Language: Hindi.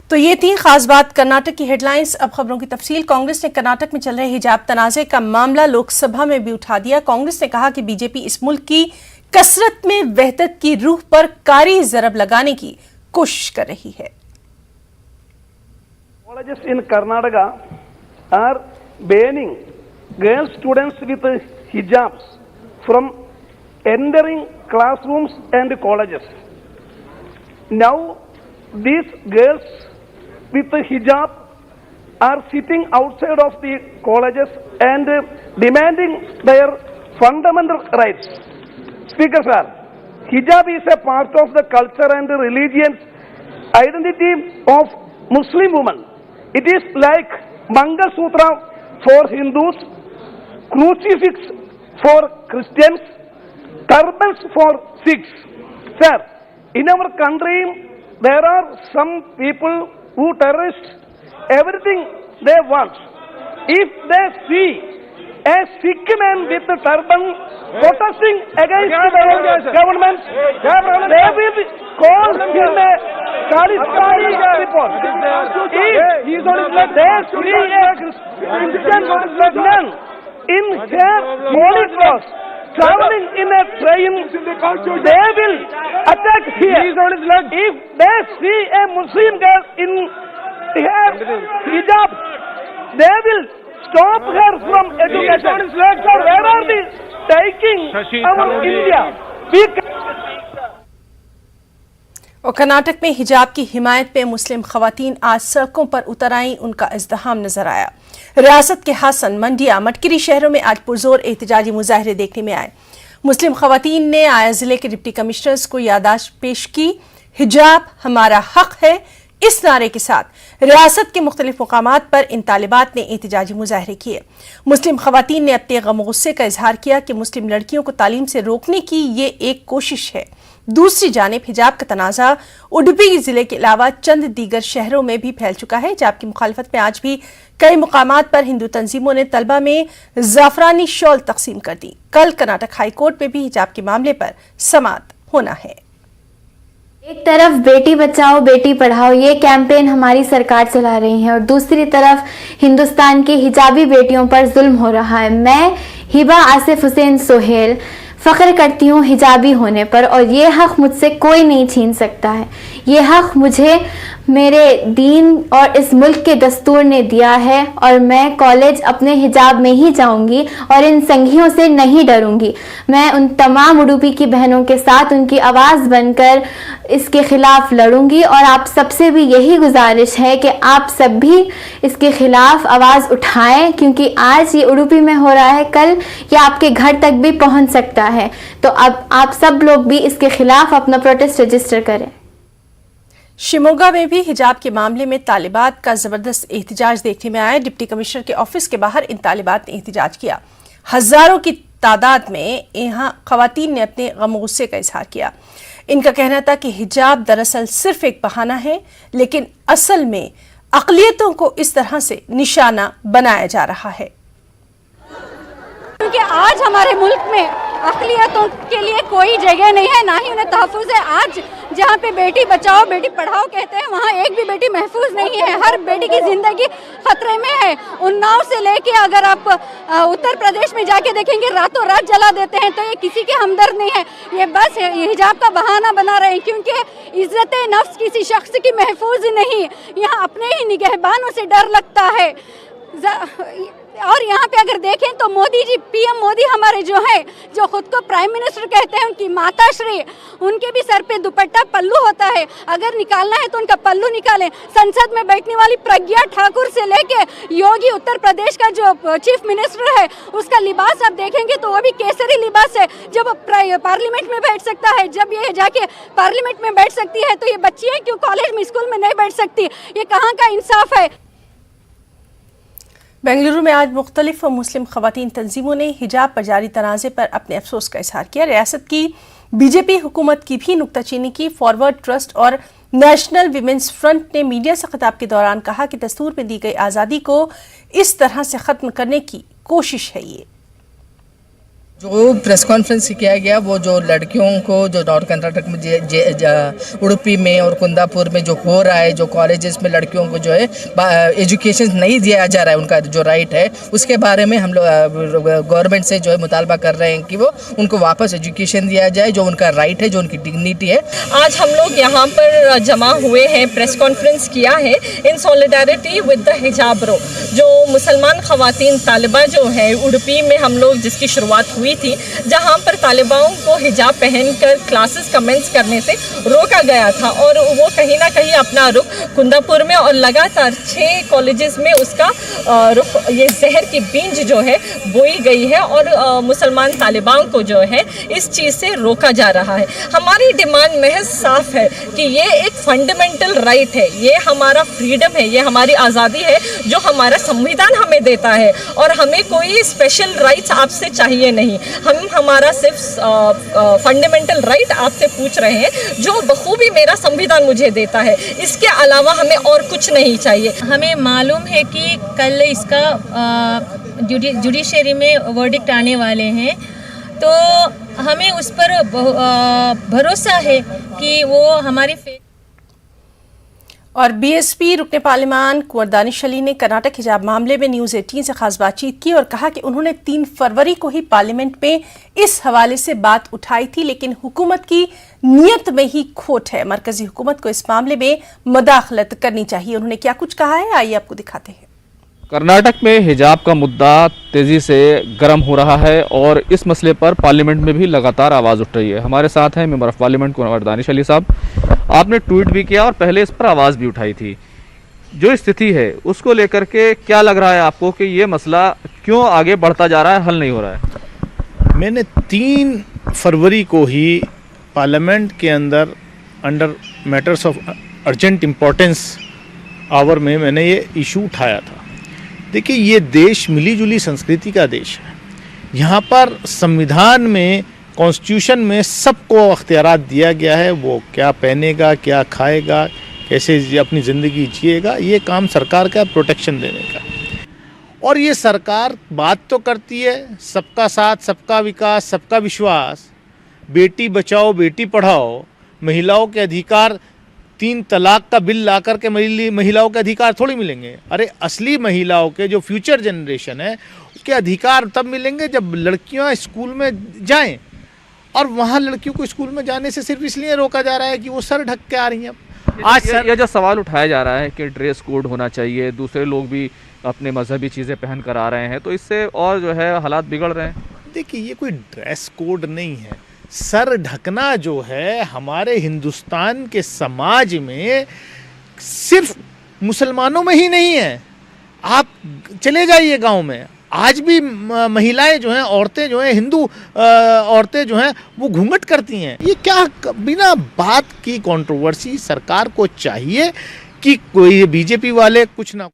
तो ये थी खास बात कर्नाटक की हेडलाइंस। अब खबरों की तफसील। कांग्रेस ने कर्नाटक में चल रहे हिजाब तनाज़े का मामला लोकसभा में भी उठा दिया। कांग्रेस ने कहा कि बीजेपी इस मुल्क की कसरत में वहदत की रूह पर कारी ज़रब लगाने की कोशिश कर रही है। Colleges in Karnataka are banning girl students with hijabs from entering classrooms and colleges. Now these girls with hijab are sitting outside of the colleges and demanding their fundamental rights. Speaker sir, hijab is a part of the culture and religious identity of Muslim women. It is like Mangal Sutra for Hindus, crucifix for Christians, turbans for Sikhs. Sir, in our country there are some people who terrorist everything they want. If they see a Sikh man with a turban protesting against the government, they will call him a Khalistani report. If they see a Christian nun in her holy clothes traveling in a train, they will attack here. If they see a Muslim girl in her hijab, they will stop her from education. So where are they taking our India? और कर्नाटक में हिजाब की हिमायत पे मुस्लिम खवातीन आज सड़कों पर उतर आईं। उनका इज़्दिहाम नजर आया। रियासत के हासन, मंडिया, मटकिरी शहरों में आज पुरजोर एहतजाजी मुजाहरे देखने में आए। मुस्लिम खवातीन ने आया जिले के डिप्टी कमिश्नर्स को याददाश्त पेश की। हिजाब हमारा हक है, इस नारे के साथ रियासत के मुख्तलिफ मुकामात पर इन तालिबात ने एहतजाजी मुजाहरे किए। मुस्लिम खवातीन ने अपने गम गुस्से का इजहार किया कि मुस्लिम लड़कियों को तालीम से रोकने की ये एक कोशिश है। दूसरी जानिब हिजाब का तनाज़ा उडुपी जिले के अलावा चंद दीगर शहरों में भी फैल चुका है। हिजाब की मुखालफत में आज भी कई मुकामात पर हिंदू तंजीमों ने तलबा में ज़ाफ़रानी शॉल तकसीम कर दी। कल कर्नाटक हाई कोर्ट में भी हिजाब के मामले पर समाअत होना है। एक तरफ बेटी बचाओ बेटी पढ़ाओ ये कैंपेन हमारी सरकार चला रही है और दूसरी तरफ हिंदुस्तान की हिजाबी बेटियों पर जुल्म हो रहा है। मैं हिबा आसिफ हुसैन सोहेल फ़ख्र करती हूँ हिजाबी होने पर और ये हक़ मुझसे कोई नहीं छीन सकता है। ये हक़ मुझे मेरे दीन और इस मुल्क के दस्तूर ने दिया है और मैं कॉलेज अपने हिजाब में ही जाऊंगी और इन संघियों से नहीं डरूंगी। मैं उन तमाम उडुपी की बहनों के साथ उनकी आवाज़ बनकर इसके ख़िलाफ़ लड़ूंगी और आप सबसे भी यही गुजारिश है कि आप सब भी इसके ख़िलाफ़ आवाज़ उठाएं, क्योंकि आज ये उडुपी में हो रहा है, कल ये आपके घर तक भी पहुंच सकता है। तो अब आप सब लोग भी इसके ख़िलाफ़ अपना प्रोटेस्ट रजिस्टर करें। शिमोगा में भी हिजाब के मामले में तालिबात का जबरदस्त एहतजाज देखने में आया। डिप्टी कमिश्नर के ऑफिस के बाहर इन तालिबात ने एहतजाज किया। हजारों की तादाद में यहाँ खवातीन ने अपने गम गुस्से का इजहार किया। इनका कहना था कि हिजाब दरअसल सिर्फ एक बहाना है, लेकिन असल में अक़लियतों को इस तरह से निशाना बनाया जा रहा है। क्योंकि आज हमारे मुल्क में अक़लियतों के लिए कोई जगह नहीं है, ना ही उन्हें तहफ़्फ़ुज़ है। आज जहाँ पे बेटी बचाओ बेटी पढ़ाओ कहते हैं, वहाँ एक भी बेटी महफूज नहीं है। हर बेटी की ज़िंदगी ख़तरे में है। उन्नाव से लेके अगर आप उत्तर प्रदेश में जाके देखेंगे, रातों रात जला देते हैं। तो ये किसी के हमदर्द नहीं है, ये बस हिजाब का बहाना बना रहे हैं, क्योंकि इज़्ज़त नफ्स किसी शख्स की महफूज नहीं। यहाँ अपने ही निगहबानों से डर लगता है। और यहाँ पे अगर देखें तो मोदी जी, पीएम मोदी हमारे जो है, जो खुद को प्राइम मिनिस्टर कहते हैं, उनकी माता श्री, उनके भी सर पे दुपट्टा पल्लू होता है। अगर निकालना है तो उनका पल्लू निकालें। संसद में बैठने वाली प्रज्ञा ठाकुर से लेके योगी उत्तर प्रदेश का जो चीफ मिनिस्टर है, उसका लिबास आप देखेंगे तो वो भी केसरी लिबास है। जब पार्लियामेंट में बैठ सकता है, जब ये जाके पार्लियामेंट में बैठ सकती है, तो ये बच्चियाँ क्यों कॉलेज में, स्कूल में नहीं बैठ सकती? ये कहाँ का इंसाफ है? बेंगलुरु में आज मुख्तलिफ मुस्लिम खवातीन तंजीमों ने हिजाब पर जारी तनाज़े पर अपने अफसोस का इजहार किया। रियासत की बीजेपी हुकूमत की भी नुक्ताचीनी की। फॉरवर्ड ट्रस्ट और नेशनल विमेंस फ्रंट ने मीडिया से खिताब के दौरान कहा कि दस्तूर में दी गई आज़ादी को इस तरह से ख़त्म करने की कोशिश है। ये जो प्रेस कॉन्फ्रेंस किया गया वो जो लड़कियों को जो नॉर्थ कर्नाटक में उडुपी में और कुंदापुर में जो हो रहा है, जो कॉलेजेस में लड़कियों को जो है एजुकेशन नहीं दिया जा रहा है, उनका जो राइट है, उसके बारे में हम लोग गवर्नमेंट से जो है मुतालबा कर रहे हैं कि वो उनको वापस एजुकेशन दिया जाए, जो उनका राइट है, जो उनकी डिग्निटी है। आज हम लोग यहाँ पर जमा हुए हैं, प्रेस कॉन्फ्रेंस किया है इन सॉलिडारिटी विद द हिजाब रो। जो मुसलमान ख़वातीन तालिबा जो है उडुपी में हम लोग जिसकी शुरुआत हुई थी, जहाँ पर तालिबाओं को हिजाब पहनकर क्लासेस कमेंस करने से रोका गया था और वो कहीं ना कहीं अपना रुख कुंदापुर में और लगातार 6 कॉलेजेस में उसका रुख, ये जहर की बीज जो है बोई गई है और मुसलमान तालिबाओं को जो है इस चीज़ से रोका जा रहा है। हमारी डिमांड महज साफ है कि ये एक फंडामेंटल राइट है, ये हमारा फ्रीडम है, ये हमारी आज़ादी है जो हमारा संविधान हमें देता है और हमें कोई स्पेशल राइट्स आपसे चाहिए नहीं। हम हमारा सिर्फ फंडामेंटल राइट आपसे पूछ रहे हैं जो बखूबी मेरा संविधान मुझे देता है, इसके अलावा हमें और कुछ नहीं चाहिए। हमें मालूम है कि कल इसका जुडिशरी में वर्डिक्ट आने वाले हैं, तो हमें उस पर भरोसा है कि वो हमारे और बीएसपी रुकने पार्लिमान कुंवर दानिश अली ने कर्नाटक हिजाब मामले में न्यूज़ 18 से खास बातचीत की और कहा कि उन्होंने 3 फरवरी को ही पार्लियामेंट में इस हवाले से बात उठाई थी, लेकिन हुकूमत की नीयत में ही खोट है। मरकजी हुकूमत को इस मामले में मुदाखलत करनी चाहिए। उन्होंने क्या कुछ कहा है, आइए आपको दिखाते हैं। कर्नाटक में हिजाब का मुद्दा तेज़ी से गर्म हो रहा है और इस मसले पर पार्लियामेंट में भी लगातार आवाज़ उठ रही है। हमारे साथ हैं member of parliament Kunwar Danish Ali साहब। आपने ट्वीट भी किया और पहले इस पर आवाज़ भी उठाई थी। जो स्थिति है उसको लेकर के क्या लग रहा है आपको कि ये मसला क्यों आगे बढ़ता जा रहा है, हल नहीं हो रहा है? मैंने 3 फरवरी को ही पार्लियामेंट के अंदर under matters of urgent importance hour में मैंने ये इशू उठाया था। देखिए, ये देश मिली जुली संस्कृति का देश है। यहाँ पर संविधान में, कॉन्स्टिट्यूशन में सबको अख्तियारात दिया गया है, वो क्या पहनेगा, क्या खाएगा, कैसे अपनी ज़िंदगी जिएगा, ये काम सरकार का प्रोटेक्शन देने का। और ये सरकार बात तो करती है सबका साथ, सबका विकास, सबका विश्वास, बेटी बचाओ बेटी पढ़ाओ, महिलाओं के अधिकार, 3 तलाक का बिल ला करके महिलाओं के अधिकार थोड़ी मिलेंगे। अरे असली महिलाओं के जो फ्यूचर जनरेशन है उसके अधिकार तब मिलेंगे जब लड़कियां स्कूल में जाएं, और वहाँ लड़कियों को स्कूल में जाने से सिर्फ इसलिए रोका जा रहा है कि वो सर ढक के आ रही हैं। आज यह जो सवाल उठाया जा रहा है कि ड्रेस कोड होना चाहिए, दूसरे लोग भी अपने मजहबी चीज़ें पहन कर आ रहे हैं, तो इससे और जो है हालात बिगड़ रहे हैं। देखिए, ये कोई ड्रेस कोड नहीं है। सर ढकना जो है हमारे हिंदुस्तान के समाज में सिर्फ मुसलमानों में ही नहीं है। आप चले जाइए गांव में, आज भी महिलाएं जो हैं, औरतें जो हैं, हिंदू औरतें जो हैं, वो घूंघट करती हैं। ये क्या बिना बात की कंट्रोवर्सी? सरकार को चाहिए कि कोई बीजेपी वाले कुछ ना